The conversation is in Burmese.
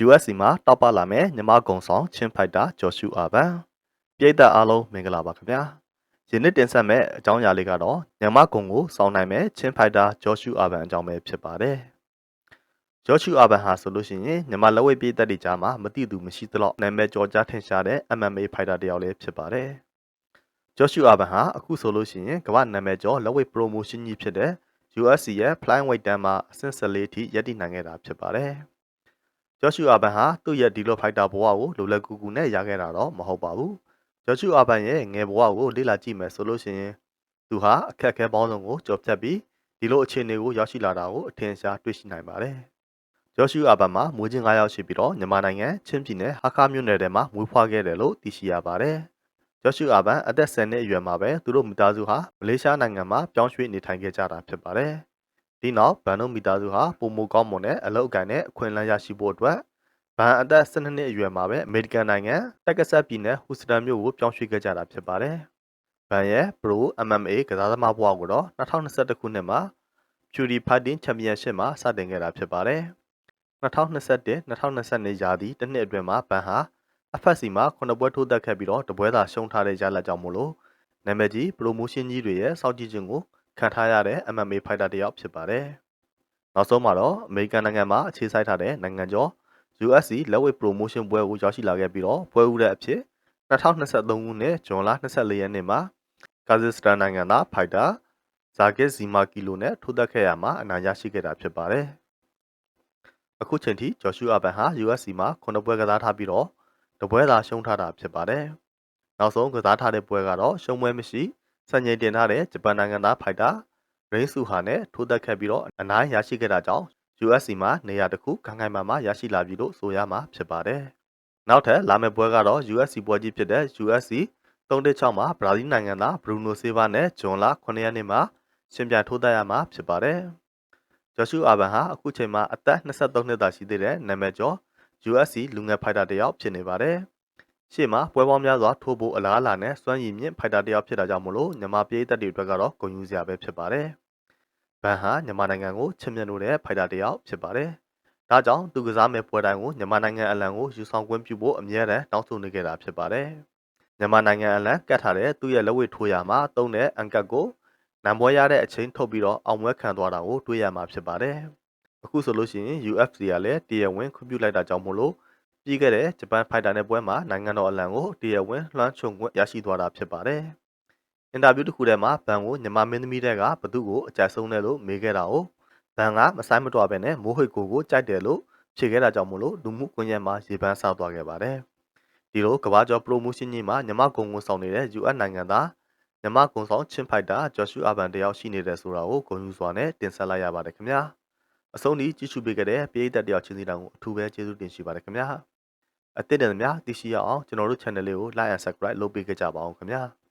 USC မှာတောက်ပလာမယ်ညီမကုံဆောင်ချင်းဖိုက်တာဂျော်ရှုအာဗန်ပြည်သက်အားလုံးမင်္ဂလာပါခင်ဗျာယနေ့တင်ဆက်မဲ့အကြောင်းအရာလေးကတော့ညီမကုံကိုစောင်းနိုင်မဲ့ချင်းဖိုက်တာဂျော်ရှုအာဗန်အကြောင်းပဲဖြစ်ပါတယ်ဂျော်ရှုအာဗန်ဟာဆိုလို့ရှိရင်ညီမလက်ဝဲပြည်သက်တွေကြားမှာမတိသူမရှိသလောက်နာမည်ကျော်ကြားထင်ရှားတဲ့ MMA ဖိုက်တာတစ်ယောက်လေးဖြစ်ပါတယ်ဂျော်ရှုအာဗန်ဟာအခုဆိုလို့ရှိရင်ကမ္ဘာနာမည်ကျော်လက်ဝဲ promotion ကြီးဖြစ်တဲ့ USC ရဲ့ Flyweight တန်းမှာအဆင့်14အထိရပ်တည်နိုင်ခဲ့တာဖြစ်ပါတယ်ဂျော့ရှူအာဘန်ဟာသူ့ရဲ့ဒီလိုဖိုက်တာဘဝကိုလိုလက်ကူကူနဲ့ရခဲ့တာတော့မဟုတ်ပါဘူး။ဂျော့ရှူအာဘန်ရဲ့ငယ်ဘဝကိုလေ့လာကြည့်မယ်ဆိုလို့ရှိရင်သူဟာအခက်အခဲပေါင်းစုံကိုကျော်ဖြတ်ပြီးဒီလိုအခြေအနေကိုရောက်ရှိလာတာကိုအထင်ရှားတွေ့ရှိနိုင်ပါတယ်။ဂျော့ရှူအာဘန်မှာမွေးချင်း9ယောက်ရှိပြီးတော့မြန်မာနိုင်ငံချင်းပြည်နယ်ဟာခါမြို့နယ်ထဲမှာမွေးဖွားခဲ့တယ်လို့သိရှိရပါတယ်။ဂျော့ရှူအာဘန်အသက်10နှစ်အရွယ်မှာပဲသူတို့မိသားစုဟာမလေးရှားနိုင်ငံမှာပြောင်းရွှေ့နေထိုင်ခဲ့ကြတာဖြစ်ပါတယ်။ဒီနောက်ဘန်တို့မိသားစုဟာပုံမကောင်းမွန်တဲ့အလုပ်အကိုင်နဲ့အခွင့်အလမ်းရရှိဖို့အတွက်ဘန်အသက်12နှစ်အရွယ်မှာပဲအမေရိကန်နိုင်ငံတက္ကဆက်ပြည်နယ်ဟူစတန်မြို့ကိုပြောင်းရွှေ့ခဲ့ကြတာဖြစ်ပါတယ်။ဘန်ရဲ့ Pro MMA ကစားသမားဘဝကိုတော့2021ခုနှစ်မှာ Fury Fighting Championship မှာစတင်ခဲ့တာဖြစ်ပါတယ်။2021-2022ရာသီတစ်နှစ်အတွင်းမှာဘန်ဟာ FSC မှာ9ပွဲထိုးသက်ခဲ့ပြီးတော့တပွဲသာရှုံးထားတဲ့ရလဒ်ကြောင့်မို့လို့နာမည်ကြီး promotion ကြီးတွေရဲ့စောင့်ကြည့်ခြင်းကိုခံထားရတဲ့ MMA ဖိုက်တာတစ်ယောက်ဖြစ်ပါတယ်။နောက်ဆုံးမှာတော့အမေရိကန်နိုင်ငံမှာအခြေစိုက်ထားတဲ့နိုင်ငံကျော်USC လက်ဝဲ promotion ပွဲကိုရောက်ရှိလာခဲ့ပြီးတော့ပွဲဦးတဲ့အဖြစ်2023ခုနှစ်ဇွန်လ24ရက်နေ့မှာကာဇက်စတန်နိုင်ငံသားဖိုက်တာဇာဂစ်ဇီမာကီလိုနဲ့ထိုးသက်ခဲ့ရမှာအနိုင်ရရှိခဲ့တာဖြစ်ပါတယ်။အခုချိန်ထိဂျော်ရှူအာဘန်ဟာ USC မှာ9ပွဲကစားထားပြီးတော့တပွဲသာရှုံးထားတာဖြစ်ပါတယ်။နောက်ဆုံးကစားထားတဲ့ပွဲကတော့ရှုံးပွဲမရှိစံချိန်တင်ထားတဲ့ဂျပန်နိုင်ငံသားဖိုက်တာရိန်းဆူဟာနဲ့ထိုးသက်ခဲ့ပြီးတော့အနိုင်ရရှိခဲ့တာကြောင့်USC မှာနေရာတစ်ခုခိုင်ခိုင်မာမာရရှိလာပြီလို့ဆိုရမှာဖြစ်ပါတယ်။နောက်ထပ်လာမယ့်ပွဲကတော့ USC ပွဲကြီးဖြစ်တဲ့ USC 316မှာဘရာဇီးနိုင်ငံသားဘရူနိုဆေးဗာနဲ့ဂျွန်လ9ရက်နေ့မှာရှင်ပြန်ထိုးသက်ရမှာဖြစ်ပါတယ်။ဂျော်ရှူအာဘန်ဟာအခုချိန်မှာအသက်23နှစ်သာရှိသေးတဲ့နာမည်ကျော် USC လူငယ်ဖိုက်တာတစ်ယောက်ဖြစ်နေပါတယ်။ရှေ့မှာပွဲပေါင်းများစွာထိုးဖို့အလားအလာနဲ့စွမ်းရည်မြင့်ဖိုက်တာတစ်ယောက်ဖြစ်တာကြောင့်မို့လို့ညီမပြည်သက်တွေအတွက်ကတော့ဂုဏ်ယူစရာပဲဖြစ်ပါတယ်။ဘန်ဟာမြန်မာနိုင်ငံကိုချစ်မြတ်လို့တဲ့ဖိုက်တာတစ်ယောက်ဖြစ်ပါတယ်။ဒါကြောင့်သူကစားမဲ့ပွဲတိုင်းကိုမြန်မာနိုင်ငံအလံကိုယူဆောင်ခွင့်ပြုဖို့အမြဲတမ်းတောင်းဆိုနေကြတာဖြစ်ပါတယ်။မြန်မာနိုင်ငံအလံကတ်ထားတဲ့သူ့ရဲ့လက်ဝဲထိုးရမှာတုံးတဲ့အန်ကတ်ကိုနံပွဲရတဲ့အချိန်ထုတ်ပြီးတော့အောင်ပွဲခံသွားတာကိုတွေ့ရမှာဖြစ်ပါတယ်။အခုဆိုလို့ရှိရင် UFC ကလည်းတရားဝင်ခွင့်ပြုလိုက်တာကြောင့်မို့လို့ပြီးခဲ့တဲ့ဂျပန်ဖိုက်တာနဲ့ပွဲမှာနိုင်ငံတော်အလံကိုတရားဝင်လွှမ်းခြုံခွင့်ရရှိသွားတာဖြစ်ပါတယ်။အင်တာဗျူးတစ်ခုထဲမှာဘန်ကိုမြန်မာမင်းသမီးတွေကဘသူ့ကိုအကြိုက်ဆုံးတယ်လို့မေးခဲ့တာ哦ဘန်ကမဆိုင်မတော်ပဲနဲ့မိုးဟိတ်ကိုကြိုက်တယ်လို့ဖြေခဲ့တာကြောင့်မို့လို့လူမှုကွန်ရက်မှာရေပန်းဆောက်သွားခဲ့ပါတယ်။ဒီလိုကမ္ဘာကျော် promotion ကြီးမှာညီမကုံကိုဆောင်နေတဲ့ US နိုင်ငံသားညီမကုံဆောင်ချင်းဖိုက်တာဂျော်ရှူအာဘန်တယောက်ရှိနေတယ်ဆိုတာကိုဂုဏ်ယူစွာနဲ့တင်ဆက်လိုက်ရပါတယ်ခင်ဗျာ။အဆုံးထိကြည့်ရှုပေးခဲ့တဲ့ပရိသတ်တယောက်ချင်းစီတိုင်းကိုအထူးပဲကျေးဇူးတင်ရှိပါတယ်ခင်ဗျာ။အသစ်တင်များသိရှိရအောင်ကျွန်တော်တို့ channel လေးကို like and subscribe လုပ်ပေးကြပါအောင်ခင်ဗျာ။